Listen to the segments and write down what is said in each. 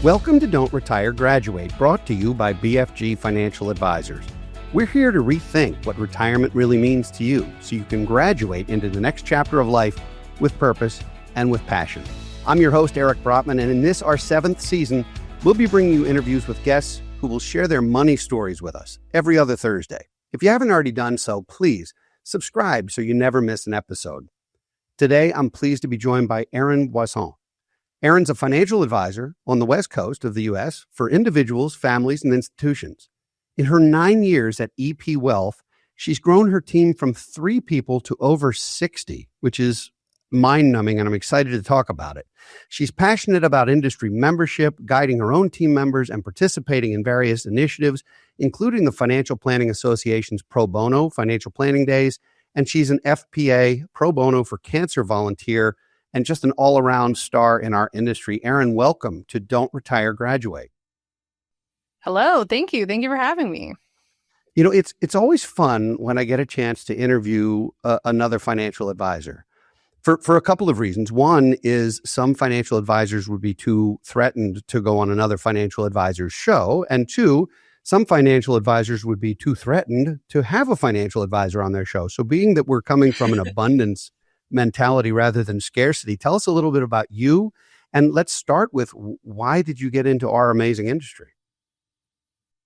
Welcome to Don't Retire, Graduate, brought to you by BFG Financial Advisors. We're here to rethink what retirement really means to you so you can graduate into the next chapter of life with purpose and with passion. I'm your host, Eric Brotman, and in this, our 7th season, we'll be bringing you interviews with guests who will share their money stories with us every other Thursday. If you haven't already done so, please subscribe so you never miss an episode. Today, I'm pleased to be joined by Erin Voisin. Erin's a financial advisor on the West Coast of the U.S. for individuals, families, and institutions. In her 9 years at EP Wealth, she's grown her team from 3 people to over 60, which is mind-numbing, and I'm excited to talk about it. She's passionate about industry membership, guiding her own team members, and participating in various initiatives, including the Financial Planning Association's Pro Bono Financial Planning Days, and she's an FPA Pro Bono for Cancer volunteer, and just an all-around star in our industry. Erin, welcome to Don't Retire, Graduate. Hello. Thank you. Thank you for having me. You know, it's always fun when I get a chance to interview another financial advisor for a couple of reasons. One is some financial advisors would be too threatened to go on another financial advisor's show. And two, some financial advisors would be too threatened to have a financial advisor on their show. So being that we're coming from an abundance mentality rather than scarcity, tell us a little bit about you. And let's start with, why did you get into our amazing industry?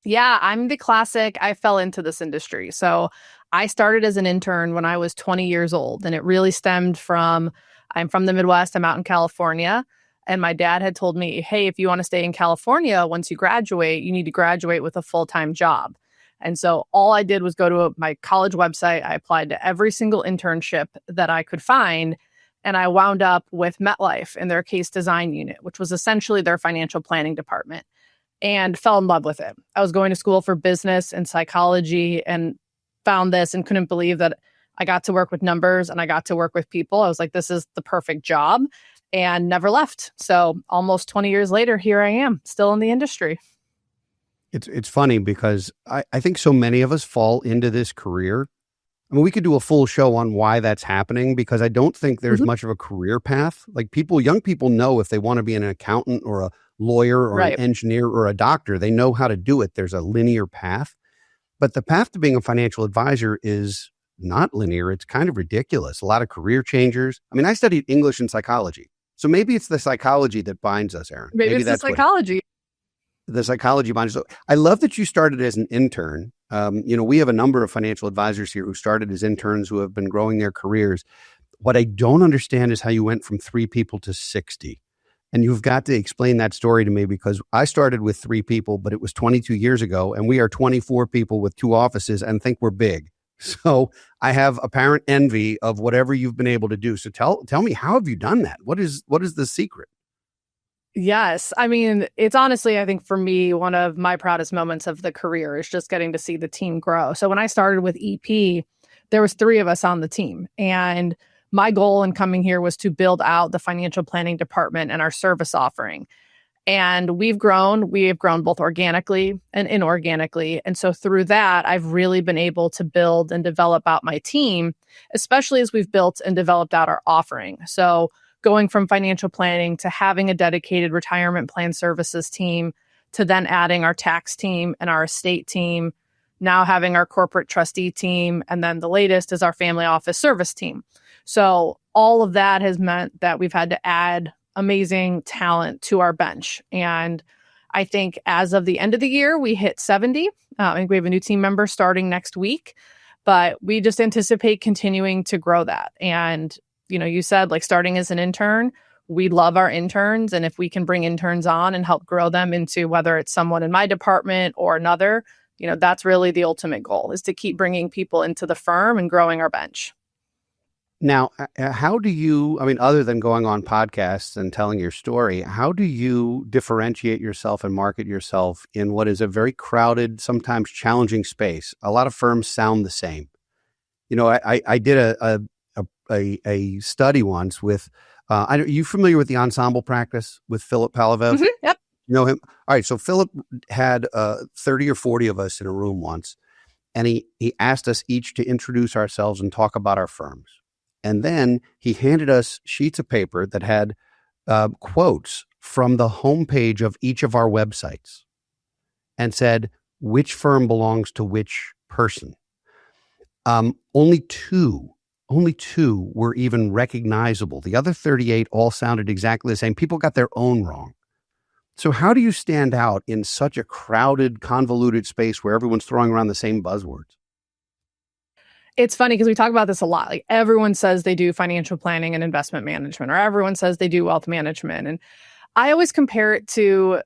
Yeah, I'm the classic, I fell into this industry. So I started as an intern when I was 20 years old, and it really stemmed from, I'm from the Midwest, I'm out in California, and my dad had told me, hey, if you want to stay in California, once you graduate, you need to graduate with a full-time job. And so all I did was go to my college website. I applied to every single internship that I could find, and I wound up with MetLife in their case design unit, which was essentially their financial planning department, and fell in love with it. I was going to school for business and psychology and found this and couldn't believe that I got to work with numbers and I got to work with people. I was like, this is the perfect job, and never left. So almost 20 years later, here I am, still in the industry. It's funny because I think so many of us fall into this career. I mean, we could do a full show on why that's happening, because I don't think there's much of a career path. Like young people know if they want to be an accountant or a lawyer or an engineer or a doctor, they know how to do it. There's a linear path. But the path to being a financial advisor is not linear. It's kind of ridiculous. A lot of career changers. I mean, I studied English and psychology. So maybe it's the psychology that binds us, Erin. Maybe that's the psychology. The psychology binds us. So I love that you started as an intern. We have a number of financial advisors here who started as interns who have been growing their careers. What I don't understand is how you went from 3 people to 60. And you've got to explain that story to me, because I started with 3 people, but it was 22 years ago, and we are 24 people with 2 offices and think we're big. So I have apparent envy of whatever you've been able to do. So tell me, how have you done that? What is the secret? Yes. I mean, it's honestly, I think for me, one of my proudest moments of the career is just getting to see the team grow. So when I started with EP, there was 3 of us on the team. And my goal in coming here was to build out the financial planning department and our service offering. And we've grown both organically and inorganically. And so through that, I've really been able to build and develop out my team, especially as we've built and developed out our offering. So going from financial planning to having a dedicated retirement plan services team, to then adding our tax team and our estate team, now having our corporate trustee team, and then the latest is our family office service team. So all of that has meant that we've had to add amazing talent to our bench. And I think as of the end of the year, we hit 70. I think we have a new team member starting next week, but we just anticipate continuing to grow that. And you said, like, starting as an intern, we love our interns. And if we can bring interns on and help grow them into whether it's someone in my department or another, that's really the ultimate goal, is to keep bringing people into the firm and growing our bench. Now, how do you, other than going on podcasts and telling your story, how do you differentiate yourself and market yourself in what is a very crowded, sometimes challenging space? A lot of firms sound the same. I did a study once with, are you familiar with the ensemble practice with Philip Palavev? Mm-hmm, yep. You know him? All right. So Philip had 30 or 40 of us in a room once, and he asked us each to introduce ourselves and talk about our firms. And then he handed us sheets of paper that had quotes from the homepage of each of our websites and said, which firm belongs to which person. Only two were even recognizable. The other 38 all sounded exactly the same. People got their own wrong. So how do you stand out in such a crowded, convoluted space where everyone's throwing around the same buzzwords? It's funny because we talk about this a lot. Like everyone says they do financial planning and investment management, or everyone says they do wealth management. And I always compare it to,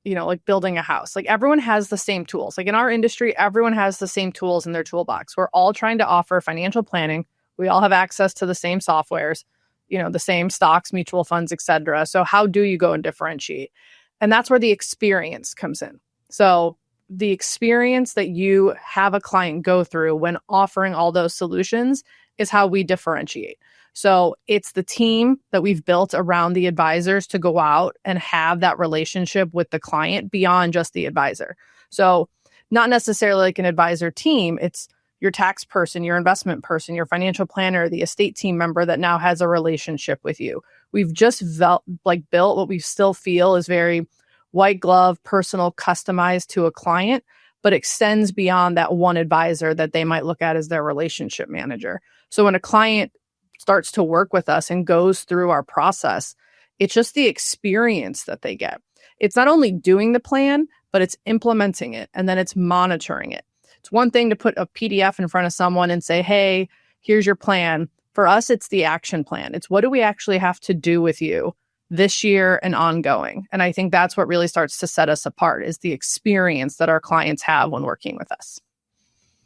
like building a house. Like everyone has the same tools. Like in our industry, everyone has the same tools in their toolbox. We're all trying to offer financial planning. We all have access to the same softwares, the same stocks, mutual funds, et cetera. So how do you go and differentiate? And that's where the experience comes in. So the experience that you have a client go through when offering all those solutions is how we differentiate. So it's the team that we've built around the advisors to go out and have that relationship with the client beyond just the advisor. So not necessarily like an advisor team, it's your tax person, your investment person, your financial planner, the estate team member that now has a relationship with you. We've just built what we still feel is very white glove, personal, customized to a client, but extends beyond that one advisor that they might look at as their relationship manager. So when a client starts to work with us and goes through our process, it's just the experience that they get. It's not only doing the plan, but it's implementing it and then it's monitoring it. It's one thing to put a PDF in front of someone and say, hey, here's your plan. For us, it's the action plan. It's what do we actually have to do with you this year and ongoing. And I think that's what really starts to set us apart is the experience that our clients have when working with us.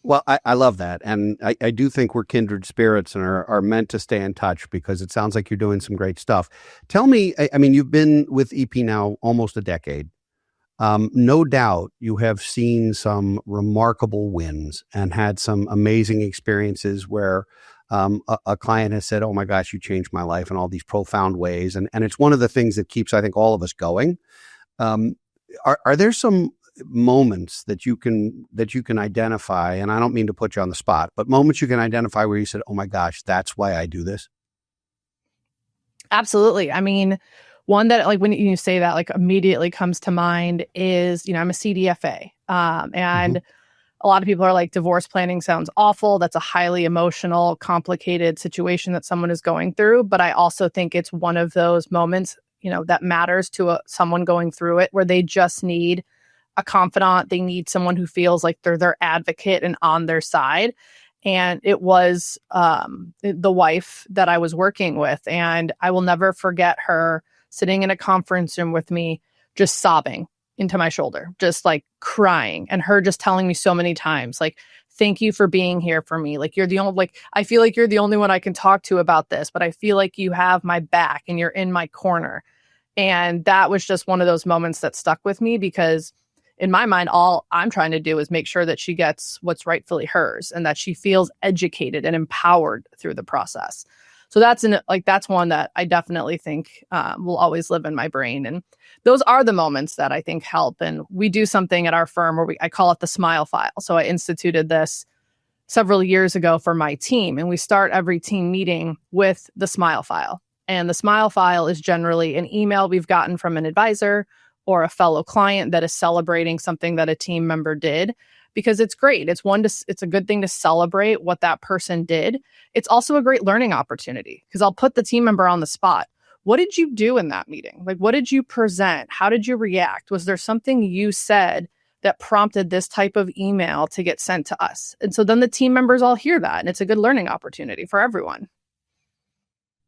Well, I love that. And I do think we're kindred spirits and are meant to stay in touch because it sounds like you're doing some great stuff. Tell me, I mean, you've been with EP now almost a decade. No doubt you have seen some remarkable wins and had some amazing experiences where a client has said, oh my gosh, you changed my life in all these profound ways. And it's one of the things that keeps, I think, all of us going. Are there some moments that you can identify, and I don't mean to put you on the spot, but moments you can identify where you said, oh my gosh, that's why I do this? Absolutely. I mean, one that like when you say that like immediately comes to mind is, I'm a CDFA. And a lot of people are like, divorce planning sounds awful. That's a highly emotional, complicated situation that someone is going through. But I also think it's one of those moments, that matters to someone going through it where they just need a confidant. They need someone who feels like they're their advocate and on their side. And it was the wife that I was working with. And I will never forget her sitting in a conference room with me, just sobbing into my shoulder, just like crying. And her just telling me so many times, like, thank you for being here for me. Like, you're the only, like, I feel like you're the only one I can talk to about this, but I feel like you have my back and you're in my corner. And that was just one of those moments that stuck with me because in my mind, all I'm trying to do is make sure that she gets what's rightfully hers and that she feels educated and empowered through the process. So that's one that I definitely think will always live in my brain. And those are the moments that I think help. And we do something at our firm where I call it the smile file. So I instituted this several years ago for my team. And we start every team meeting with the smile file. And the smile file is generally an email we've gotten from an advisor or a fellow client that is celebrating something that a team member did, because it's great. It's a good thing to celebrate what that person did. It's also a great learning opportunity because I'll put the team member on the spot. What did you do in that meeting? Like, what did you present? How did you react? Was there something you said that prompted this type of email to get sent to us? And so then the team members all hear that, and it's a good learning opportunity for everyone.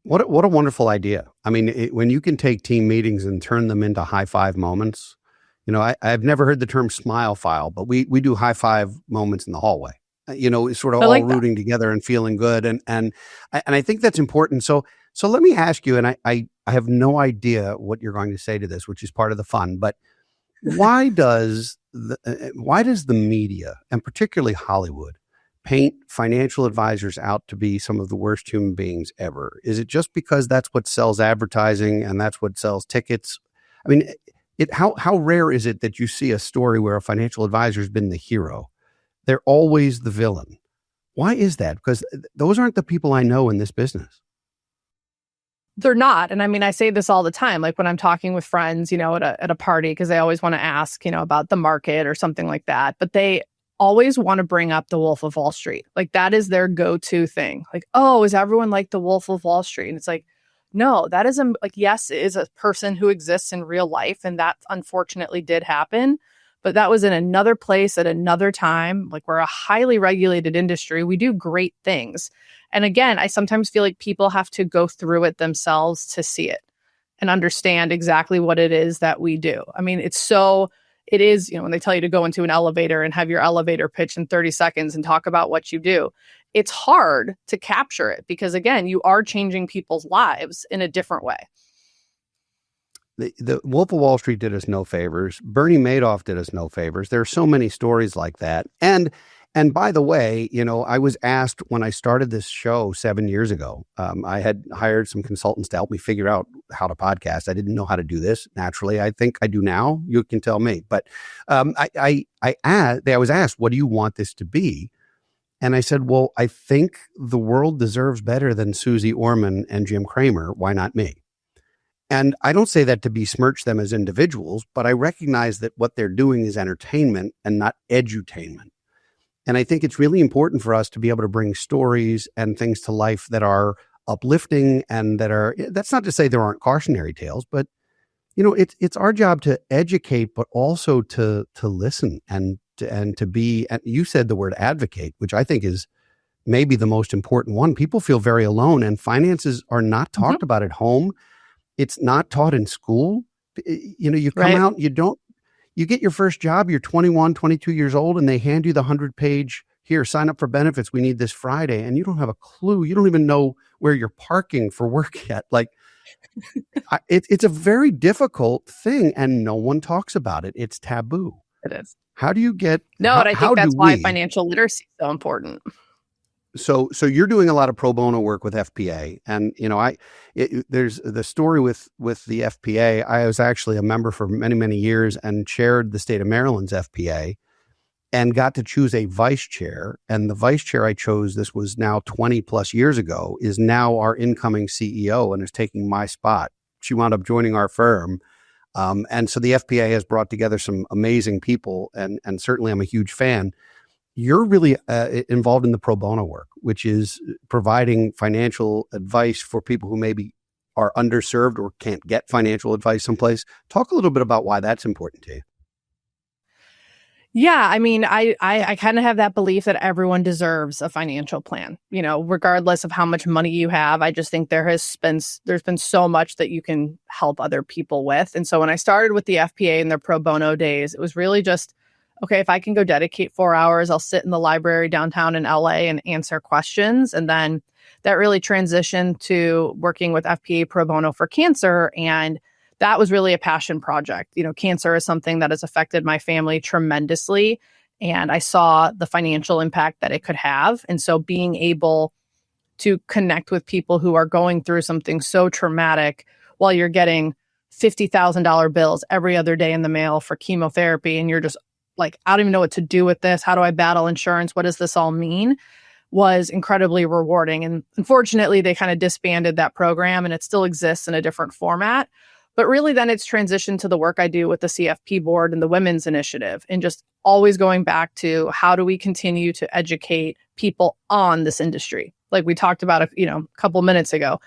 What a wonderful idea. I mean, when you can take team meetings and turn them into high five moments, I've never heard the term smile file, but we do high five moments in the hallway, it's sort of all rooting together and feeling good. And I think that's important. So let me ask you, and I have no idea what you're going to say to this, which is part of the fun, but why does the media, and particularly Hollywood, paint financial advisors out to be some of the worst human beings ever? Is it just because that's what sells advertising and that's what sells tickets? I mean, how rare is it that you see a story where a financial advisor has been the hero? They're always the villain. Why is that? Because those aren't the people I know in this business. They're not. And I mean, I say this all the time, like when I'm talking with friends, at a party, because they always want to ask, about the market or something like that. But they always want to bring up the Wolf of Wall Street. Like that is their go-to thing. Like, oh, is everyone like the Wolf of Wall Street? And it's like, no, that is yes, it is a person who exists in real life. And that unfortunately did happen. But that was in another place at another time. Like we're a highly regulated industry. We do great things. And again, I sometimes feel like people have to go through it themselves to see it and understand exactly what it is that we do. I mean, it is, when they tell you to go into an elevator and have your elevator pitch in 30 seconds and talk about what you do, it's hard to capture it because, again, you are changing people's lives in a different way. The Wolf of Wall Street did us no favors. Bernie Madoff did us no favors. There are so many stories like that. And by the way, I was asked when I started this show 7 years ago, I had hired some consultants to help me figure out how to podcast. I didn't know how to do this naturally. I think I do now. You can tell me. But I was asked, what do you want this to be? And I said, well, I think the world deserves better than Susie Orman and Jim Cramer. Why not me? And I don't say that to besmirch them as individuals, but I recognize that what they're doing is entertainment and not edutainment. And I think it's really important for us to be able to bring stories and things to life that are uplifting and that's not to say there aren't cautionary tales, but it's our job to educate, but also to listen and to be, and you said the word advocate, which I think is maybe the most important one. People feel very alone and finances are not talked about at home. It's not taught in school. You come out, you get your first job, you're 21, 22 years old, and they hand you the 100-page, here, sign up for benefits. We need this Friday. And you don't have a clue. You don't even know where you're parking for work yet. Like, it's a very difficult thing, and no one talks about it. It's taboo. It is. How do you get... No, and I think that's why financial literacy is so important. So you're doing a lot of pro bono work with FPA, and there's the story with the FPA. I was actually a member for many, many years and chaired the state of Maryland's FPA, and got to choose a vice chair. And the vice chair I chose, this was now 20 plus years ago, is now our incoming CEO and is taking my spot. She wound up joining our firm, and so the FPA has brought together some amazing people, and certainly I'm a huge fan. You're really involved in the pro bono work, which is providing financial advice for people who maybe are underserved or can't get financial advice someplace. Talk a little bit about why that's important to you. Yeah, I mean, I kind of have that belief that everyone deserves a financial plan, regardless of how much money you have. I just think there's been so much that you can help other people with. And so when I started with the FPA in their pro bono days, it was really just, okay, if I can go dedicate 4 hours, I'll sit in the library downtown in LA and answer questions. And then that really transitioned to working with FPA pro bono for cancer. And that was really a passion project. Cancer is something that has affected my family tremendously. And I saw the financial impact that it could have. And so being able to connect with people who are going through something so traumatic while you're getting $50,000 bills every other day in the mail for chemotherapy, and you're just like, I don't even know what to do with this. How do I battle insurance? What does this all mean? Was incredibly rewarding. And unfortunately, they kind of disbanded that program and it still exists in a different format. But really, then it's transitioned to the work I do with the CFP board and the Women's Initiative, and just always going back to how do we continue to educate people on this industry? Like we talked about, a couple minutes ago,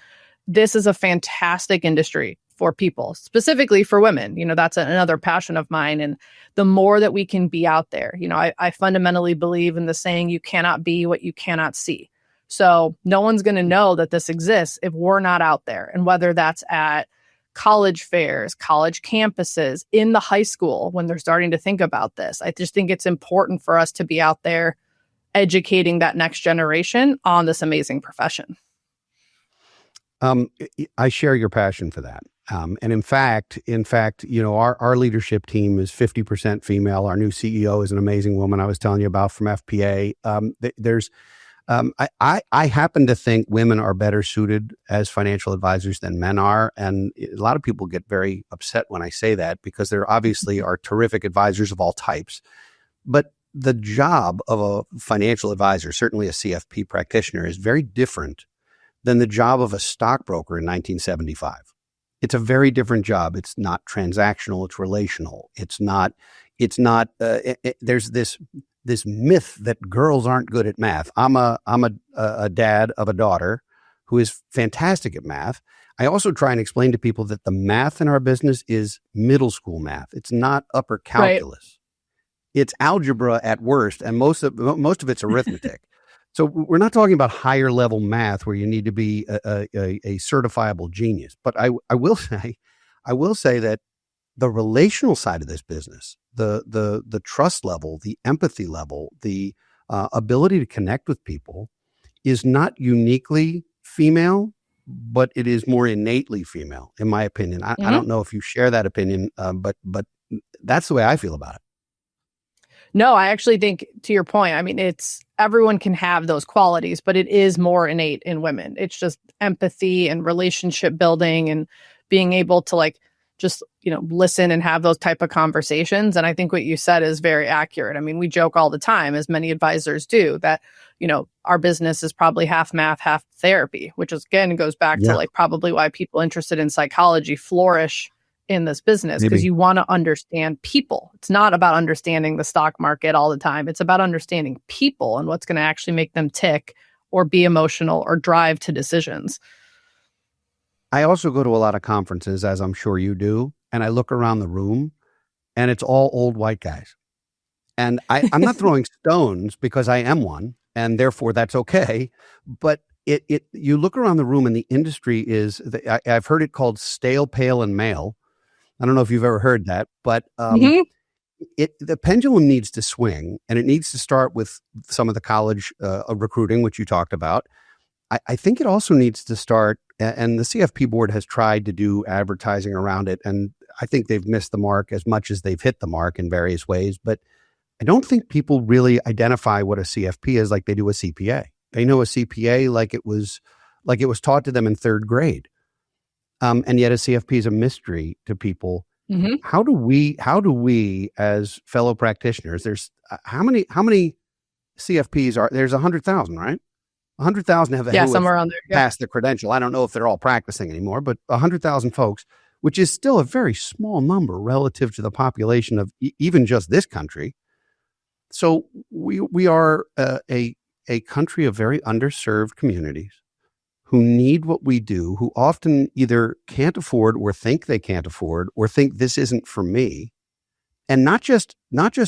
this is a fantastic industry for people, specifically for women. That's another passion of mine. And the more that we can be out there, I fundamentally believe in the saying, you cannot be what you cannot see. So no one's going to know that this exists if we're not out there. And whether that's at college fairs, college campuses, in the high school, when they're starting to think about this, I just think it's important for us to be out there educating that next generation on this amazing profession. I share your passion for that. And in fact, our leadership team is 50% female. Our new CEO is an amazing woman I was telling you about from FPA. I happen to think women are better suited as financial advisors than men are. And a lot of people get very upset when I say that because there obviously are terrific advisors of all types. But the job of a financial advisor, certainly a CFP practitioner, is very different than the job of a stockbroker in 1975. It's a very different job. It's not transactional. It's relational. There's this myth that girls aren't good at math. I'm a dad of a daughter who is fantastic at math. I also try and explain to people that the math in our business is middle school math. It's not upper calculus. Right. It's algebra at worst, and most of it's arithmetic. So we're not talking about higher level math where you need to be a certifiable genius. But I will say that the relational side of this business, the trust level, the empathy level, the ability to connect with people is not uniquely female, but it is more innately female, in my opinion. I don't know if you share that opinion, but that's the way I feel about it. No, I actually think, to your point, I mean, it's everyone can have those qualities, but it is more innate in women. It's just empathy and relationship building and being able to just, listen and have those type of conversations. And I think what you said is very accurate. I mean, we joke all the time, as many advisors do, that, our business is probably half math, half therapy, which is, again, goes back to probably why people interested in psychology flourish in this business, because you want to understand people. It's not about understanding the stock market all the time. It's about understanding people and what's going to actually make them tick or be emotional or drive to decisions. I also go to a lot of conferences, as I'm sure you do, and I look around the room and it's all old white guys. And I'm not throwing stones because I am one, and therefore that's okay. But you look around the room and the industry is, I've heard it called stale, pale, and male. I don't know if you've ever heard that, but the pendulum needs to swing, and it needs to start with some of the college recruiting, which you talked about. I think it also needs to start, and the CFP board has tried to do advertising around it, and I think they've missed the mark as much as they've hit the mark in various ways. But I don't think people really identify what a CFP is like they do a CPA. They know a CPA like it was taught to them in third grade. And yet a CFP is a mystery to people. Mm-hmm. How do we as fellow practitioners, there's how many CFPs are, there's 100,000, right? 100,000 have somewhere around there. Passed the credential. I don't know if they're all practicing anymore, but 100,000 folks, which is still a very small number relative to the population of even just this country. So we are a country of very underserved communities who need what we do, who often either can't afford or think they can't afford or think this isn't for me. And not just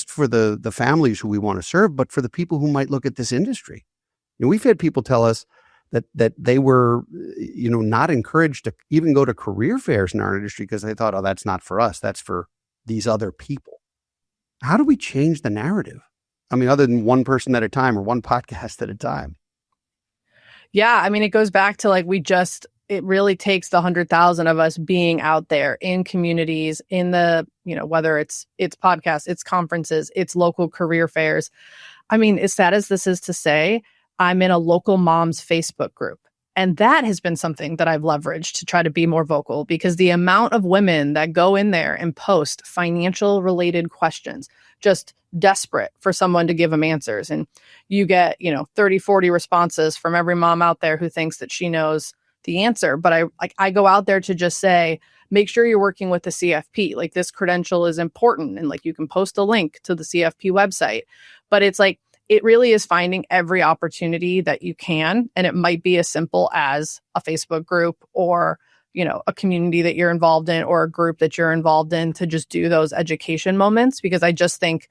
for the families who we want to serve, but for the people who might look at this industry. We've had people tell us that they were, not encouraged to even go to career fairs in our industry because they thought, oh, that's not for us. That's for these other people. How do we change the narrative? I mean, other than one person at a time or one podcast at a time. Yeah. I mean, it goes back to it really takes the 100,000 of us being out there in communities, in the, whether it's podcasts, it's conferences, it's local career fairs. I mean, as sad as this is to say, I'm in a local moms Facebook group. And that has been something that I've leveraged to try to be more vocal, because the amount of women that go in there and post financial related questions, just desperate for someone to give them answers. And you get, 30, 40 responses from every mom out there who thinks that she knows the answer. But I go out there to just say, make sure you're working with the CFP. Like, this credential is important. And you can post a link to the CFP website. But it's it really is finding every opportunity that you can. And it might be as simple as a Facebook group or, a community that you're involved in or a group that you're involved in, to just do those education moments. Because I just think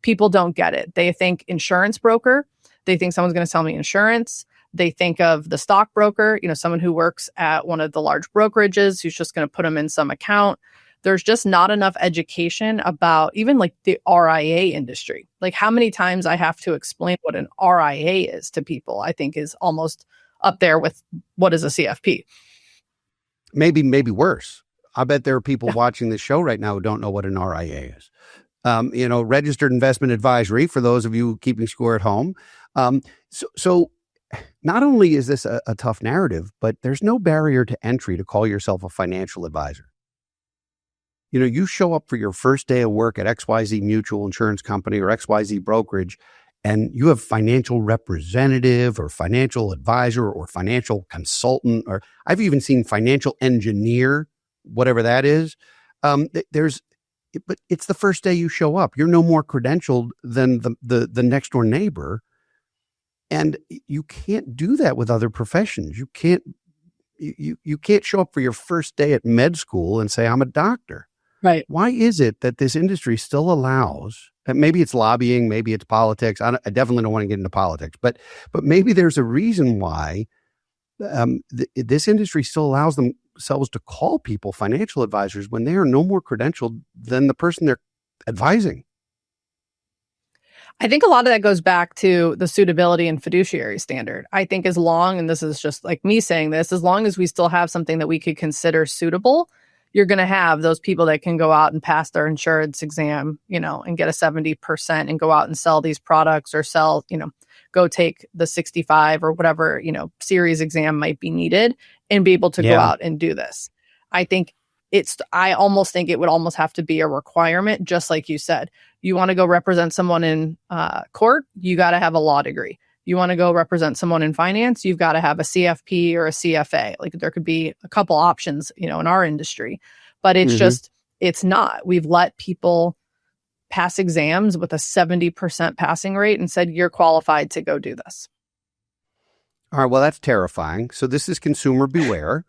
people don't get it. They think insurance broker. They think someone's going to sell me insurance. They think of the stockbroker, someone who works at one of the large brokerages who's just going to put them in some account. There's just not enough education about even the RIA industry. How many times I have to explain what an RIA is to people, I think is almost up there with what is a CFP. Maybe worse. I bet there are people watching this show right now who don't know what an RIA is. Registered investment advisory, for those of you keeping score at home. So not only is this a tough narrative, but there's no barrier to entry to call yourself a financial advisor. You show up for your first day of work at XYZ Mutual Insurance Company or XYZ Brokerage, and you have financial representative or financial advisor or financial consultant, or I've even seen financial engineer, whatever that is. But it's the first day you show up. You're no more credentialed than the next door neighbor. And you can't do that with other professions. You can't show up for your first day at med school and say, I'm a doctor. Right. Why is it that this industry still allows, and maybe it's lobbying, maybe it's politics. I definitely don't want to get into politics, but maybe there's a reason why this industry still allows themselves to call people financial advisors when they are no more credentialed than the person they're advising. I think a lot of that goes back to the suitability and fiduciary standard. I think as long, and this is just like me saying this, as long as we still have something that we could consider suitable, you're going to have those people that can go out and pass their insurance exam, and get a 70% and go out and sell these products or sell, go take the 65 or whatever, series exam might be needed and be able to go out and do this. I almost think it would almost have to be a requirement, just like you said. You want to go represent someone in court, you got to have a law degree. You want to go represent someone in finance, you've got to have a CFP or a CFA. Like there could be a couple options, in our industry, but it's it's not. We've let people pass exams with a 70% passing rate and said, you're qualified to go do this. All right. Well, that's terrifying. So this is consumer beware.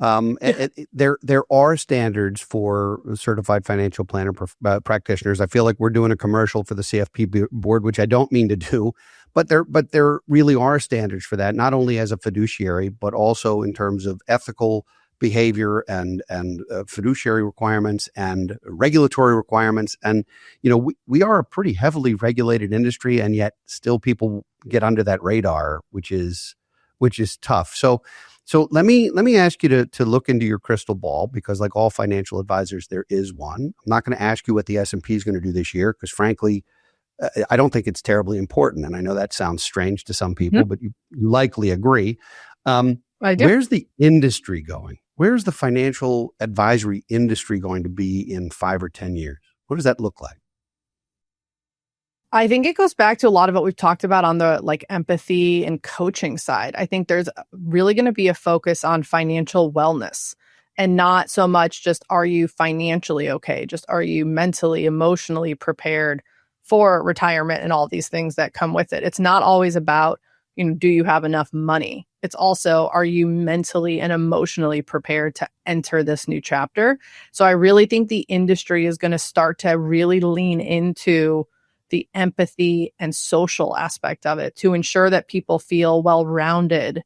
There are standards for certified financial planner practitioners. I feel like we're doing a commercial for the CFP board, which I don't mean to do, but there really are standards for that, not only as a fiduciary, but also in terms of ethical behavior and fiduciary requirements and regulatory requirements. And, we are a pretty heavily regulated industry, and yet still people get under that radar, which is tough. So let me ask you to look into your crystal ball, because like all financial advisors, there is one. I'm not going to ask you what the S&P is going to do this year, because frankly, I don't think it's terribly important. And I know that sounds strange to some people, but you likely agree. I do. Where's the industry going? Where's the financial advisory industry going to be in 5 or 10 years? What does that look like? I think it goes back to a lot of what we've talked about on the empathy and coaching side. I think there's really going to be a focus on financial wellness, and not so much just, are you financially okay? Just, are you mentally, emotionally prepared for retirement and all these things that come with it? It's not always about, do you have enough money? It's also, are you mentally and emotionally prepared to enter this new chapter? So I really think the industry is going to start to really lean into the empathy and social aspect of it to ensure that people feel well-rounded,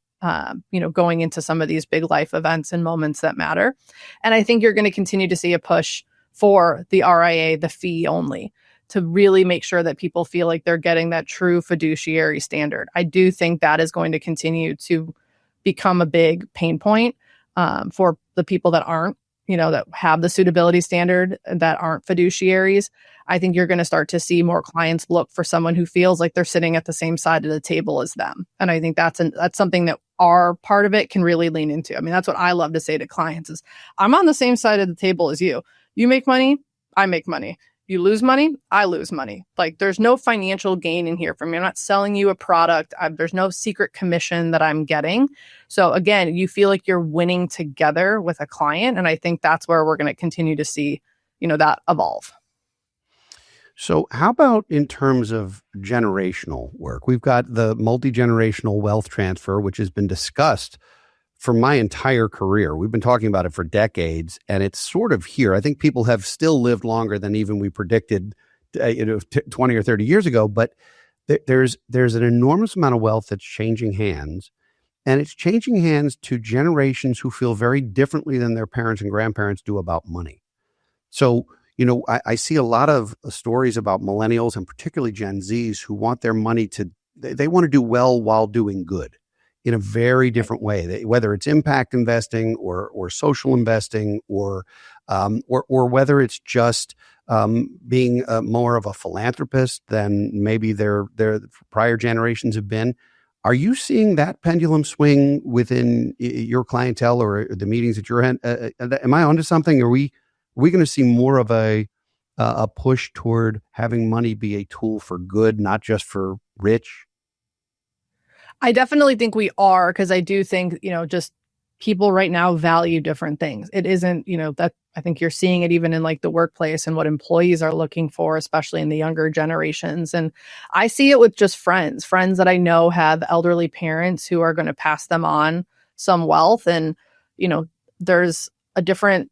going into some of these big life events and moments that matter. And I think you're going to continue to see a push for the RIA, the fee only, to really make sure that people feel like they're getting that true fiduciary standard. I do think that is going to continue to become a big pain point for the people that aren't, that have the suitability standard, that aren't fiduciaries. I think you're going to start to see more clients look for someone who feels like they're sitting at the same side of the table as them. And I think that's something that our part of it can really lean into. I mean, that's what I love to say to clients is, I'm on the same side of the table as you. You make money, I make money. You lose money, I lose money. Like, there's no financial gain in here for me. I'm not selling you a product. There's no secret commission that I'm getting. So again, you feel like you're winning together with a client. And I think that's where we're going to continue to see, that evolve. So how about in terms of generational work? We've got the multi-generational wealth transfer, which has been discussed for my entire career. We've been talking about it for decades, and it's sort of here. I think people have still lived longer than even we predicted, 20 or 30 years ago. But there's an enormous amount of wealth that's changing hands, and it's changing hands to generations who feel very differently than their parents and grandparents do about money. So, I see a lot of stories about millennials and particularly Gen Zs who want their money they want to do well while doing good in a very different way, whether it's impact investing or social investing or whether it's just being more of a philanthropist than maybe their prior generations have been. Are you seeing that pendulum swing within your clientele or the meetings that you're in? Am I onto something? Are we going to see more of a push toward having money be a tool for good, not just for rich? I definitely think we are, because I do think, just people right now value different things. It isn't, that I think you're seeing it even in like the workplace and what employees are looking for, especially in the younger generations. And I see it with just friends that I know have elderly parents who are going to pass them on some wealth. And, there's a different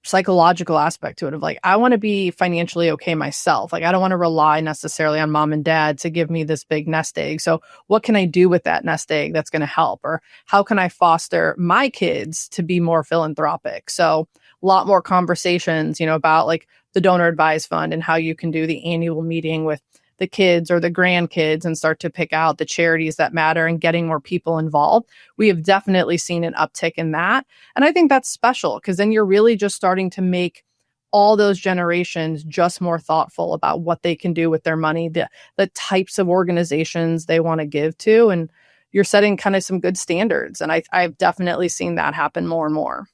psychological aspect to it of like, I want to be financially okay myself. Like, I don't want to rely necessarily on mom and dad to give me this big nest egg. So what can I do with that nest egg that's going to help? Or how can I foster my kids to be more philanthropic? So a lot more conversations, about like the donor advised fund and how you can do the annual meeting with the kids or the grandkids and start to pick out the charities that matter and getting more people involved. We have definitely seen an uptick in that. And I think that's special, because then you're really just starting to make all those generations just more thoughtful about what they can do with their money, the types of organizations they want to give to. And you're setting kind of some good standards. And I've definitely seen that happen more and more.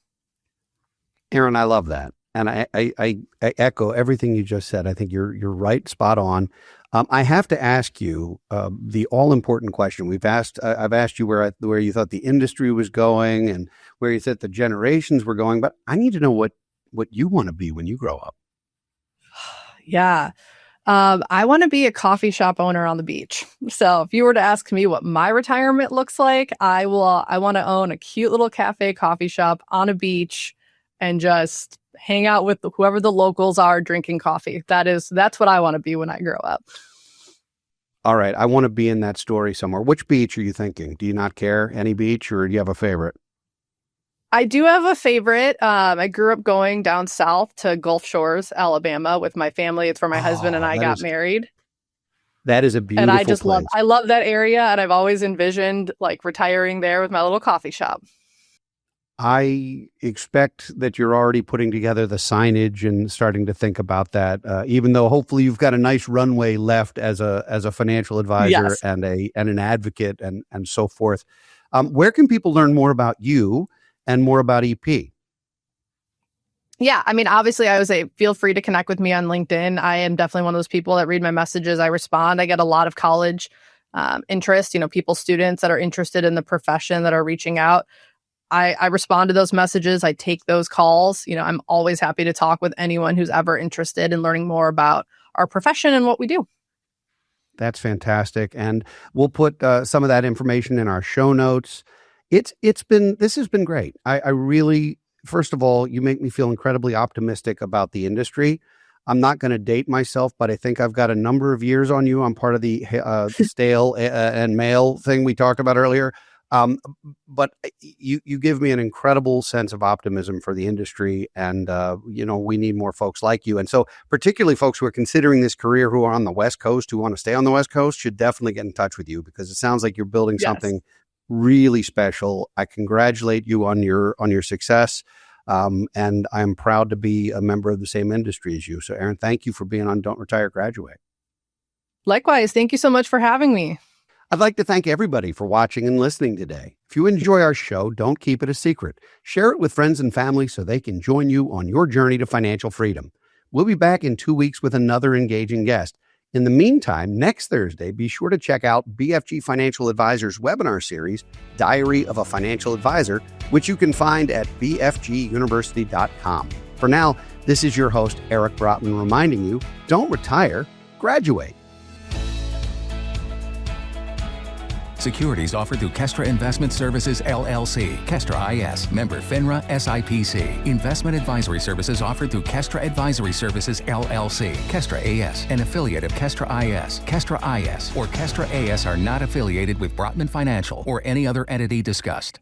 Erin, I love that. And I echo everything you just said. I think you're right, spot on. I have to ask you the all-important question. I've asked you where you thought the industry was going and where you thought the generations were going, but I need to know what you want to be when you grow up. Yeah. I want to be a coffee shop owner on the beach. So if you were to ask me what my retirement looks like, I want to own a cute little cafe coffee shop on a beach and just hang out with whoever the locals are drinking coffee. That's what I want to be when I grow up. All right. I want to be in that story somewhere. Which beach are you thinking? Do you not care? Any beach, or do you have a favorite? I do have a favorite. I grew up going down south to Gulf Shores, Alabama with my family. It's where my husband and I got married. That is a beautiful and I just place. I love that area. And I've always envisioned like retiring there with my little coffee shop. I expect that you're already putting together the signage and starting to think about that, even though hopefully you've got a nice runway left as a financial advisor, yes, and an advocate and so forth. Where can people learn more about you and more about EP? Yeah, I mean, obviously, I would say feel free to connect with me on LinkedIn. I am definitely one of those people that read my messages. I respond. I get a lot of college interest, students that are interested in the profession that are reaching out. I respond to those messages. I take those calls. I'm always happy to talk with anyone who's ever interested in learning more about our profession and what we do. That's fantastic. And we'll put some of that information in our show notes. This has been great. I really, first of all, you make me feel incredibly optimistic about the industry. I'm not going to date myself, but I think I've got a number of years on you. I'm part of the stale and male thing we talked about earlier. But you give me an incredible sense of optimism for the industry, and we need more folks like you. And so particularly folks who are considering this career, who are on the West Coast, who want to stay on the West Coast, should definitely get in touch with you, because it sounds like you're building something really special. I congratulate you on your success. And I'm proud to be a member of the same industry as you. So Erin, thank you for being on Don't Retire, Graduate. Likewise. Thank you so much for having me. I'd like to thank everybody for watching and listening today. If you enjoy our show, don't keep it a secret. Share it with friends and family so they can join you on your journey to financial freedom. We'll be back in 2 weeks with another engaging guest. In the meantime, next Thursday, be sure to check out BFG Financial Advisor's webinar series, Diary of a Financial Advisor, which you can find at bfguniversity.com. For now, this is your host, Eric Brotman, reminding you, don't retire, graduate. Securities offered through Kestra Investment Services, LLC, Kestra IS, member FINRA SIPC. Investment advisory services offered through Kestra Advisory Services, LLC, Kestra AS, an affiliate of Kestra IS. Kestra IS or Kestra AS are not affiliated with Brotman Financial or any other entity discussed.